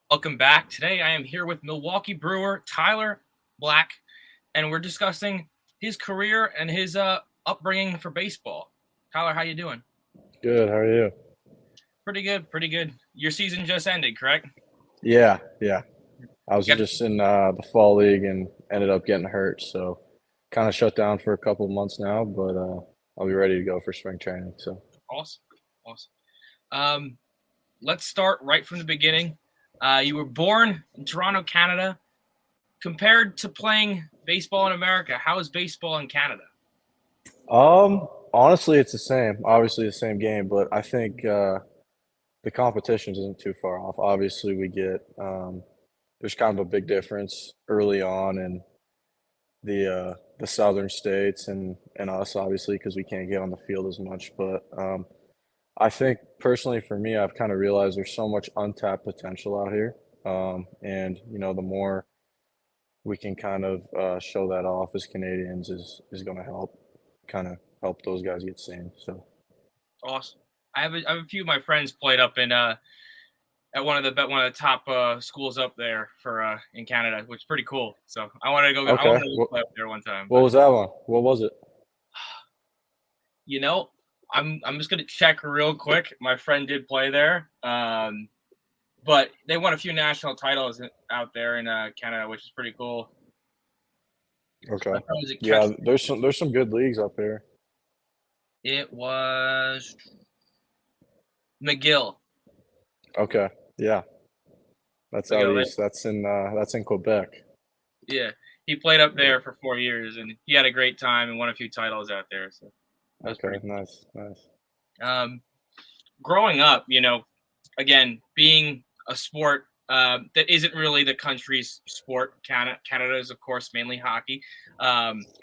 Welcome back. Today I am here with Milwaukee Brewer Tyler Black, and we're discussing his career and his upbringing for baseball. Tyler, how you doing? Good. How are you? Pretty good, pretty good. Your season just ended, correct? Yeah. I was You got just in the fall league and ended up getting hurt, so kind of shut down for a couple of months now, but I'll be ready to go for spring training. So, awesome, awesome. Um, let's start right from the beginning. You were born in Toronto, Canada. Compared to playing baseball in America, how is baseball in Canada? honestly, it's the same. Obviously, the same game, but I think the competition isn't too far off. Obviously, we get there's kind of a big difference early on in the southern states and us, obviously, because we can't get on the field as much, but I think personally for me, I've kind of realized there's so much untapped potential out here. And the more we can kind of show that off as Canadians is going to kind of help those guys get seen. So, Awesome. I have a few of my friends played up in at one of the top schools up there for in Canada, which is pretty cool. So I wanted to go. I okay. wanted to go play up there one time, What but was that one? What was it? you know, I'm just gonna check real quick. My friend did play there, but they won a few national titles out there in Canada, which is pretty cool. Okay. My friend was a catch. Yeah, there's some good leagues up here. It was McGill. Okay. Yeah, that's out McGill. east. That's in Quebec. Yeah, he played up Yeah. there for 4 years, and he had a great time and won a few titles out there. So that was Okay. pretty Nice. Nice. cool. Growing up, again, being a sport that isn't really the country's sport. Canada is, of course, mainly hockey.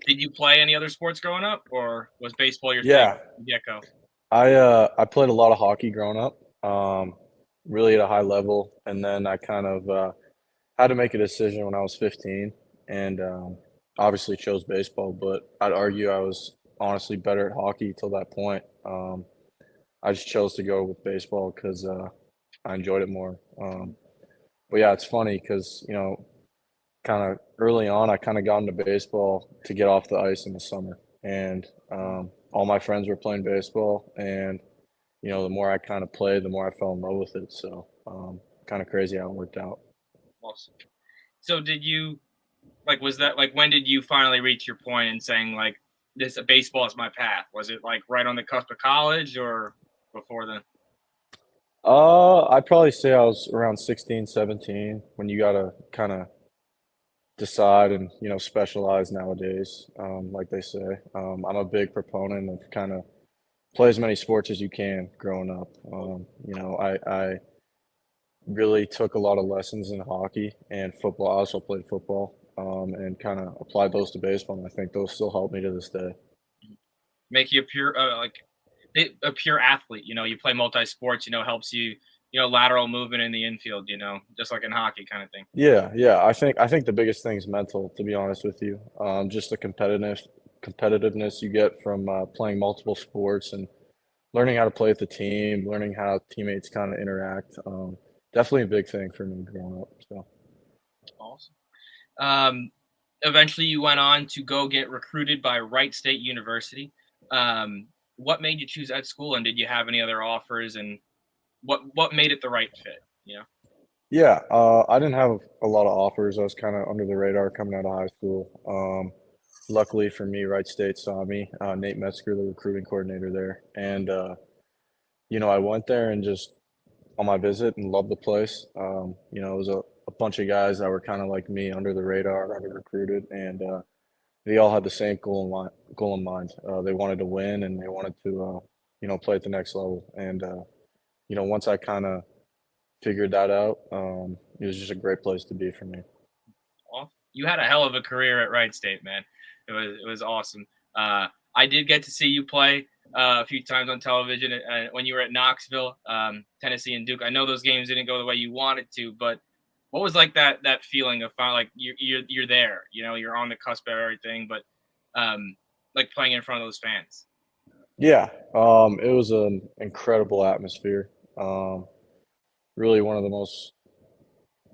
Did you play any other sports growing up, or was baseball your thing Yeah, from the get-go? I played a lot of hockey growing up, really at a high level, and then I kind of had to make a decision when I was 15, and obviously chose baseball. But I'd argue I was honestly better at hockey till that point. I just chose to go with baseball because I enjoyed it more. But yeah, it's funny because kind of early on, I kind of got into baseball to get off the ice in the summer, and all my friends were playing baseball, and the more I kind of played, the more I fell in love with it. So, kind of crazy how it worked out. Awesome. So, did you was that when did you finally reach your point in saying this baseball is my path? Was it like right on the cusp of college or before then? I'd probably say I was around 16, 17 when you gotta kind of decide and, specialize nowadays, like they say. I'm a big proponent of kind of play as many sports as you can growing up. I really took a lot of lessons in hockey and football. I also played football, and kind of applied those to baseball, and I think those still help me to this day. Make you a pure a pure athlete. You play multi sports. Helps you. Lateral movement in the infield. Just like in hockey, kind of thing. Yeah. I think the biggest thing is mental, to be honest with you. Just the competitiveness you get from playing multiple sports and learning how to play with the team, learning how teammates kind of interact. Definitely a big thing for me growing up. So. Awesome. Um, Eventually, you went on to go get recruited by Wright State University. What made you choose that school, and did you have any other offers? And what made it the right fit? Yeah, I didn't have a lot of offers. I was kind of under the radar coming out of high school. Luckily for me, Wright State saw me, Nate Metzger, the recruiting coordinator there, and I went there and just on my visit and loved the place. It was a bunch of guys that were kind of like me, under the radar, under recruited, and they all had the same goal in mind. They wanted to win and they wanted to, play at the next level. And once I kind of figured that out, it was just a great place to be for me. Well, you had a hell of a career at Wright State, man. It was awesome. I did get to see you play a few times on television when you were at Knoxville, Tennessee, and Duke. I know those games didn't go the way you wanted to, but what was like that feeling of like you're there? You're on the cusp of everything, but like playing in front of those fans. Yeah, it was an incredible atmosphere. Really one of the most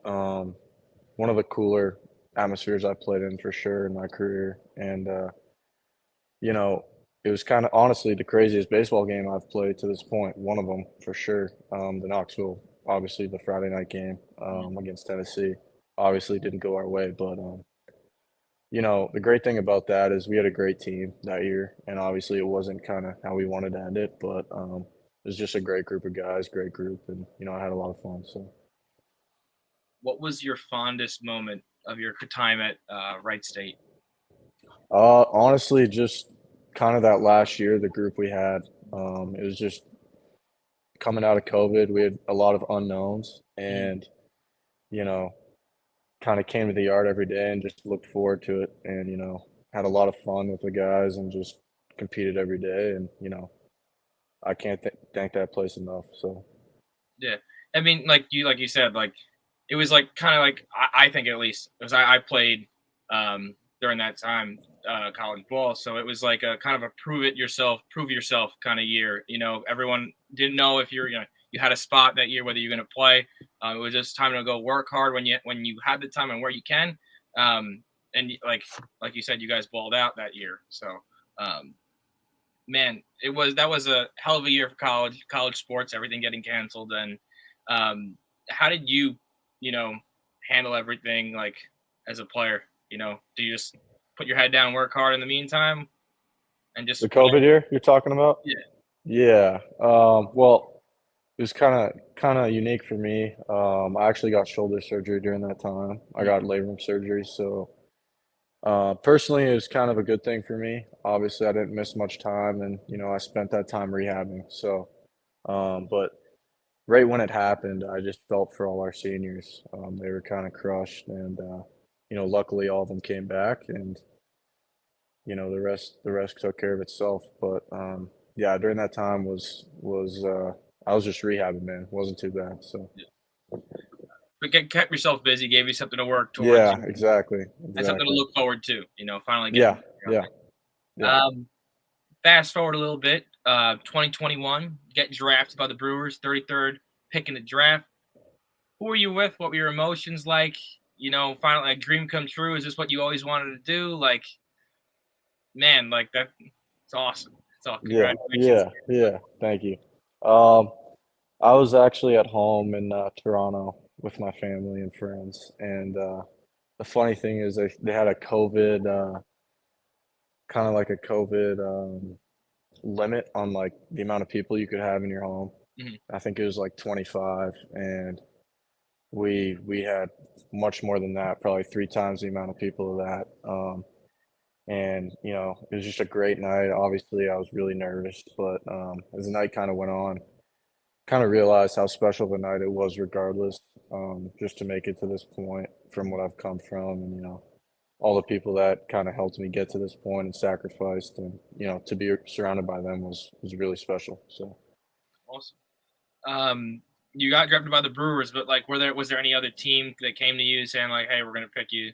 Um, one of the cooler atmospheres I played in for sure in my career. And, you know, it was kind of honestly the craziest baseball game I've played to this point. One of them for sure. The Knoxville, obviously the Friday night game against Tennessee, obviously didn't go our way, but the great thing about that is we had a great team that year, and obviously it wasn't kind of how we wanted to end it, but it was just a great group of guys, great group, and I had a lot of fun. So, What was your fondest moment of your time at Wright State? honestly, just kind of that last year, the group we had, it was just coming out of COVID. We had a lot of unknowns, Mhm. and you know, kind of came to the yard every day and just looked forward to it, and had a lot of fun with the guys and just competed every day, and I can't thank that place enough. So Yeah, I mean, like you said, like it was like kind of like I think at least because I played during that time college ball, so it was like a kind of a prove yourself kind of year. Everyone didn't know if you had a spot that year, whether you're going to play. It was just time to go work hard when you had the time and where you can. And like you said, you guys balled out that year. So um, man, that was a hell of a year for college sports, everything getting canceled. And how did you handle everything like as a player? Do you just put your head down and work hard in the meantime and just the COVID year you're talking about? yeah. Yeah. Well, it was kind of unique for me. I actually got shoulder surgery during that time. I Mm, got labrum surgery, so personally, it was kind of a good thing for me. Obviously, I didn't miss much time, and I spent that time rehabbing. So, but right when it happened, I just felt for all our seniors. They were kind of crushed, and luckily all of them came back, and the rest took care of itself. But yeah, during that time was I was just rehabbing, man. It wasn't too bad. So yeah. But kept yourself busy, gave you something to work towards, yeah, exactly, and something to exactly. look forward to. Finally getting Yeah, back out yeah, there. yeah. Fast forward a little bit, 2021, get drafted by the Brewers, 33rd pick in the draft. Who were you with? What were your emotions like? Finally, a dream come true. Is this what you always wanted to do? Like, man, like that. It's awesome. It's all Yeah, congratulations. yeah, yeah. Thank you. Um, I was actually at home in Toronto with my family and friends, and the funny thing is they had a COVID kind of like a COVID limit on like the amount of people you could have in your home. Mhm. I think it was like 25, and we had much more than that, probably three times the amount of people of that. And it was just a great night. Obviously, I was really nervous, but as the night kind of went on, kind of realized how special of a night it was regardless, just to make it to this point from what I've come from, and all the people that kind of helped me get to this point and sacrificed, and to be surrounded by them was really special. So Awesome. You got drafted by the Brewers, but like, was there any other team that came to you saying like, "Hey, we're going to pick you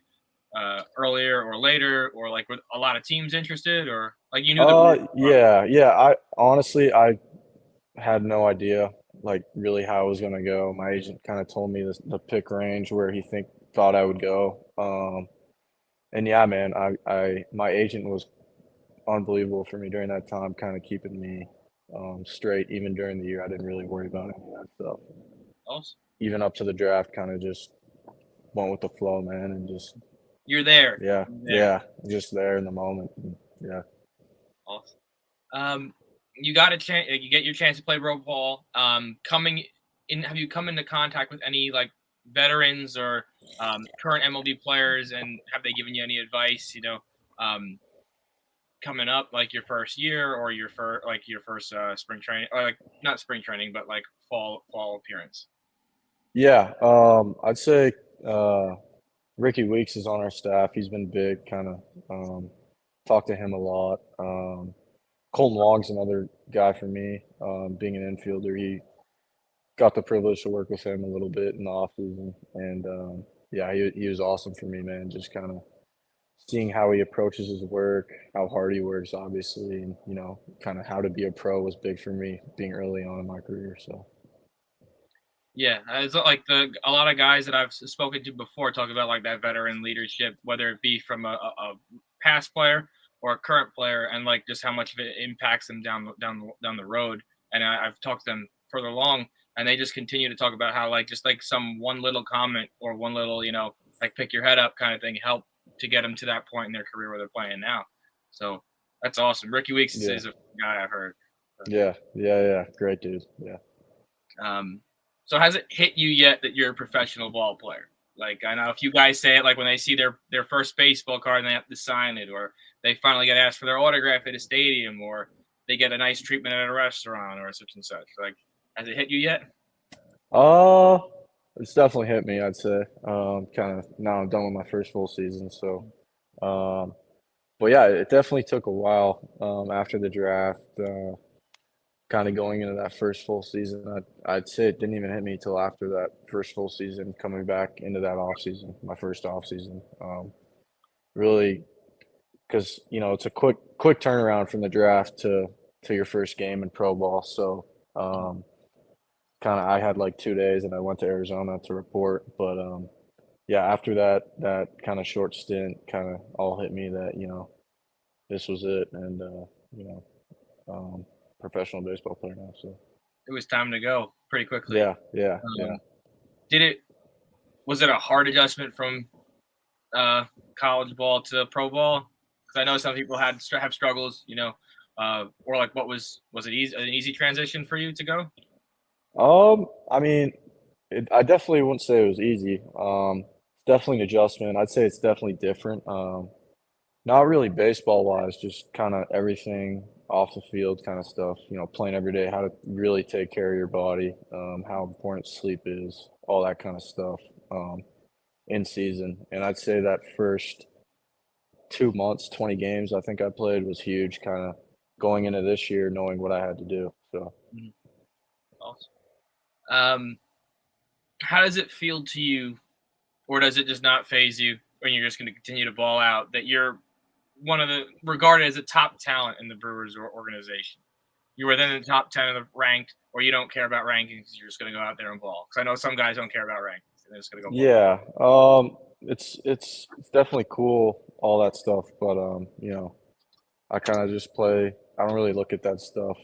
earlier or later," or like, were a lot of teams interested, or like you knew the Brewers front? yeah, I honestly I had no idea like really how it was gonna go. My agent kind of told me the pick range where he thought I would go. And yeah, man, I my agent was unbelievable for me during that time, kind of keeping me straight. Even during the year, I didn't really worry about any of that stuff. Awesome. Even up to the draft, kind of just went with the flow, man, and just You're there. yeah, You're there. yeah, just there in the moment. And, yeah. Awesome. You got a chance. You get your chance to play pro ball. Coming in, have you come into contact with any like veterans or current MLB players, and have they given you any advice? Um, coming up like your first year or your first spring training, or like not spring training, but like fall appearance. Yeah, I'd say uh, Ricky Weeks is on our staff. He's been big, kind of talk to him a lot. Colton Wong's another guy for me. Being an infielder, he got the privilege to work with him a little bit in the off season, and yeah, he was awesome for me, man. Just kind of seeing how he approaches his work, how hard he works, obviously, and kind of how to be a pro was big for me, being early on in my career. So Yeah, it's like a lot of guys that I've spoken to before talk about like that veteran leadership, whether it be from a past player or a current player, and like just how much of it impacts them down the road. And I've talked to them further along, and they just continue to talk about how like just like some one little comment or one little like pick your head up kind of thing help to get them to that point in their career where they're playing now. So that's awesome. Ricky Weeks Yeah. is a guy I've heard. Yeah. Great dude. Yeah. So has it hit you yet that you're a professional ball player? Like I know a few guys say it like when they see their first baseball card and they have to sign it, or they finally get asked for their autograph at a stadium, or they get a nice treatment at a restaurant or such and such. Like, has it hit you yet? Uh, it's definitely hit me, I'd say. Kind of now I'm done with my first full season, so um, but yeah, it definitely took a while after the draft. Kind of going into that first full season, I'd say it didn't even hit me till after that first full season, coming back into that off season, my first off season. Really, because it's a quick turnaround from the draft to your first game in pro ball. So kind of I had like 2 days and I went to Arizona to report. But yeah, after that kind of short stint, kind of all hit me that this was it, and you know professional baseball player now. So It was time to go pretty quickly. yeah. Did it? Was it a hard adjustment from uh, college ball to pro ball? Because I know some people have struggles, or like was it an easy transition for you to go? I mean, I definitely wouldn't say it was easy. It's definitely an adjustment. I'd say it's definitely different. Not really baseball wise, just kind of everything off the field kind of stuff, playing every day, how to really take care of your body, how important sleep is, all that kind of stuff, in season. And I'd say that first 2 months, 20 games I think I played was huge, kind of going into this year, knowing what I had to do. So, Mhm. Awesome. Um, how does it feel to you, or does it just not phase you, when you're just going to continue to ball out? That you're one of the regarded as a top talent in the Brewers organization. You're within the top 10 of the ranked, or you don't care about rankings. You're just going to go out there and ball. Because I know some guys don't care about rankings. They're just going to go ball. yeah, it's definitely cool, all that stuff, but I kind of just play. I don't really look at that stuff.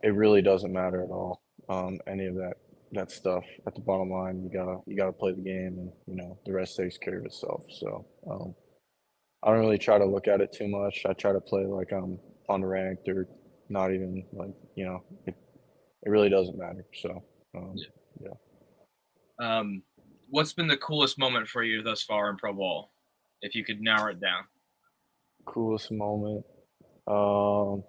It really doesn't matter at all. Any of that stuff. At the bottom line, you gotta play the game, and the rest takes care of itself. So I don't really try to look at it too much. I try to play like I'm unranked or not even like it really doesn't matter. So um, Yeah. yeah, What's been the coolest moment for you thus far in pro ball, if you could narrow it down? coolest moment. Um,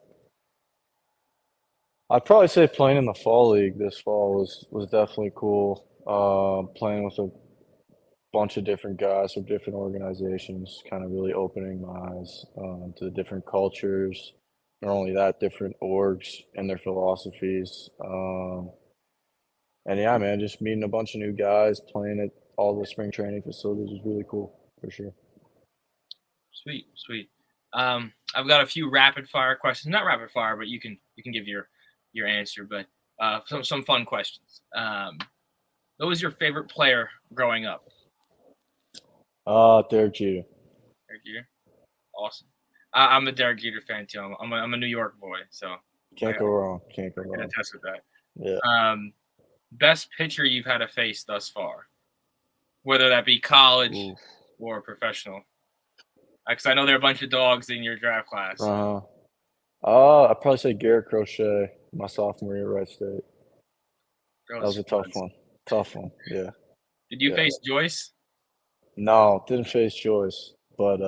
I'd probably say playing in the fall league this fall was definitely cool. Playing with a bunch of different guys from different organizations, kind of really opening my eyes to the different cultures. Not only that, different orgs and their philosophies. And yeah, man, just meeting a bunch of new guys, playing at all the spring training facilities was really cool for sure. Sweet, sweet. I've got a few rapid fire questions. Not rapid fire, but you can give your answer. But some fun questions. Who was your favorite player growing up? Derek Jeter. Derek Jeter. Awesome. I'm a Derek Jeter fan too. I'm a New York boy, so I Can't go wrong. Can't go can wrong. attest with that. Yeah. Best pitcher you've had to face thus far, whether that be college Ooh. or professional. Because I know there are a bunch of dogs in your draft class. Uh-huh. I'd probably say Garrett Crochet, my sophomore year at Wright State. That Those was a tough floods. one. Tough one. Yeah. Did you Yeah. face Joyce? No, didn't face Joyce, but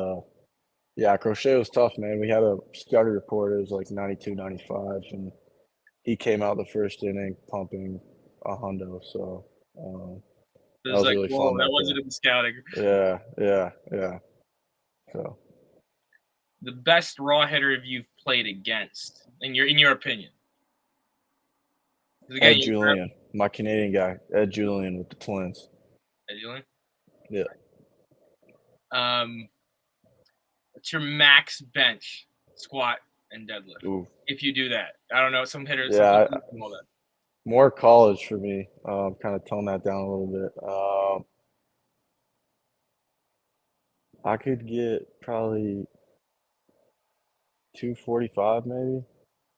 yeah, Crochet was tough, man. We had a scouting report. It was like 92, 95, and he came out the first inning pumping a hundo. So It that was was like, really whoa, fun that that wasn't day. in the scouting. Yeah. So The best raw hitter you've played against, in your opinion. 'Cause again, Ed you Julian, my Canadian guy, Ed Julian with the Twins. Julian. Yeah. Um, what's your max bench, squat, and deadlift? Ooh. If you do that, I don't know. Some hitters, some Yeah. people do all that. More college for me. Kind of tone that down a little bit. I could get probably 245 maybe.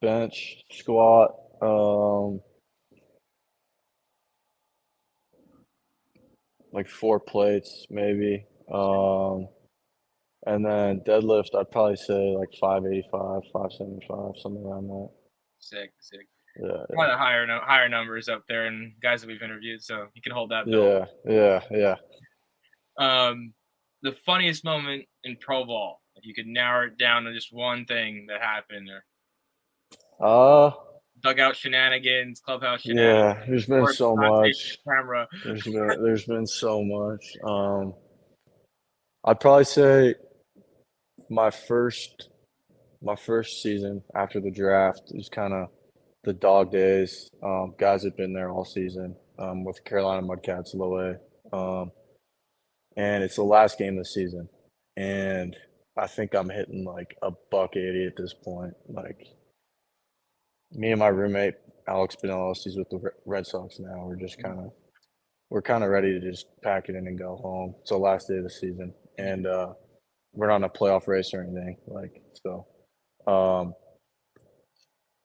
Bench, squat, like 4 plates maybe. And then deadlift, I'd probably say like 585, 575, something around that. Sick, sick. Yeah, Probably the higher numbers up there and guys that we've interviewed, so you can hold that bill. yeah, yeah, yeah. The funniest moment in pro ball, if you could narrow it down to just one thing that happened, or Uh, dugout shenanigans, clubhouse shenanigans, yeah, there's been worst so on tape much. camera. There's been so much. I'd probably say my first my first season after the draft is kind of the dog days. Guys have been there all season with Carolina Mudcats low A. And it's the last game of the season. And I think I'm hitting like a buck 80 at this point. Like me and my roommate Alex Pinellas, he's with the Red Sox now. We're kind of ready to just pack it in and go home. It's the last day of the season, and we're not in a playoff race or anything. Like so, um,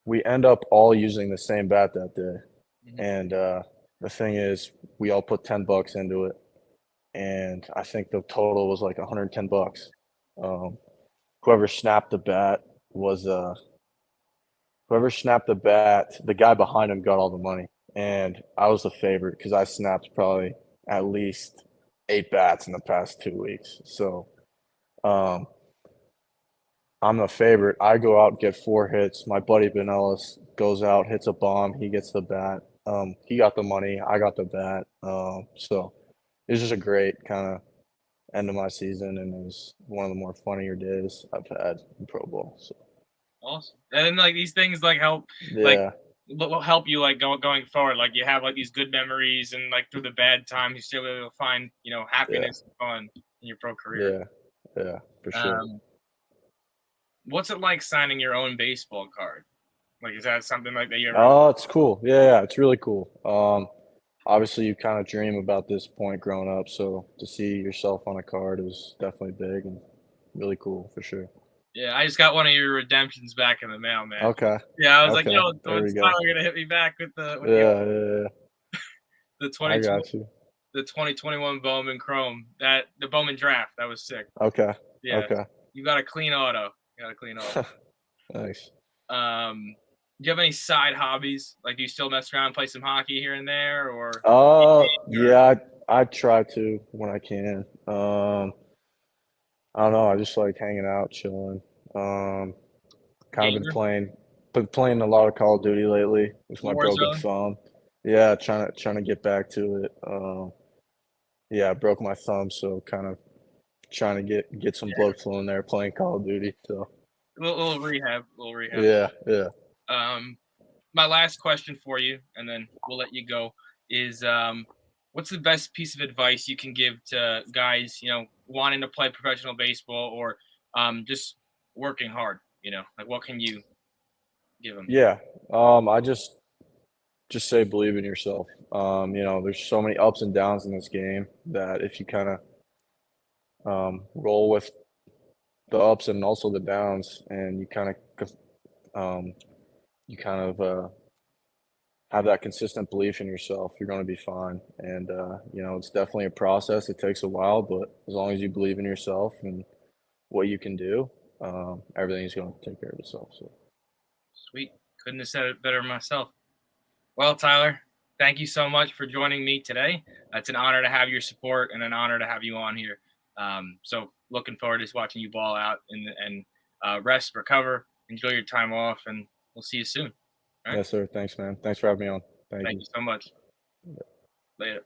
we end up all using the same bat that day, Mhm. and the thing is, we all put $10 into it, and I think the total was like 110 bucks. Um, whoever snapped the bat was whoever snapped the bat, the guy behind him got all the money, and I was the favorite because I snapped probably at least 8 bats in the past 2 weeks. So um, I'm the favorite. I go out, get 4 hits. My buddy Benellis goes out, hits a bomb. He gets the bat. He got the money. I got the bat. So it was just a great kind of end of my season, and it was one of the more funnier days I've had in Pro Bowl. So Awesome. And then like these things like help like yeah, will help you like going forward. Like you have like these good memories and like through the bad times you still able to find, yeah, happiness and fun in your pro career. yeah, yeah, for sure. Um what's it like signing your own baseball card? Like is that something like that you ever Oh, it's cool. Yeah, it's really cool. Obviously, you kind of dream about this point growing up, so to see yourself on a card is definitely big and really cool for sure. Yeah, I just got one of your redemptions back in the mail, man. Okay, Yeah, I was like, okay, yo, there we when's go. Tyler gonna hit me back with the Yeah, yeah, yeah. the I 22 got you. the 2021 Bowman Chrome, that the Bowman draft, that was sick. Okay, Yeah. okay. You got a clean auto. You got a clean auto. Nice. Do you have any side hobbies? Like, do you still mess around, play some hockey here and there, or or Yeah, I try to when I can. I don't know. I just like hanging out, chilling. Um, kind of gamer, been playing a lot of Call of Duty lately with my broken Warzone? thumb. Yeah, trying to get back to it. Yeah, I broke my thumb, so kind of trying to get some Yeah, blood flowing there playing Call of Duty. So little rehab, little rehab. yeah, yeah, Um, my last question for you, and then we'll let you go, is what's the best piece of advice you can give to guys, wanting to play professional baseball or just working hard? Like what can you give them? yeah. I just say believe in yourself. There's so many ups and downs in this game that if you kind of roll with the ups and also the downs, and um, you kind of have that consistent belief in yourself, you're going to be fine. And it's definitely a process. It takes a while, but as long as you believe in yourself and what you can do, everything's going to take care of itself. So Sweet. Couldn't have said it better myself. Well, Tyler, thank you so much for joining me today. It's an honor to have your support and an honor to have you on here. So looking forward to watching you ball out and rest, recover, enjoy your time off, and we'll see you soon. All right. yes, sir. Thanks, man. Thanks for having me on. Thank Thank you. you so much. Later.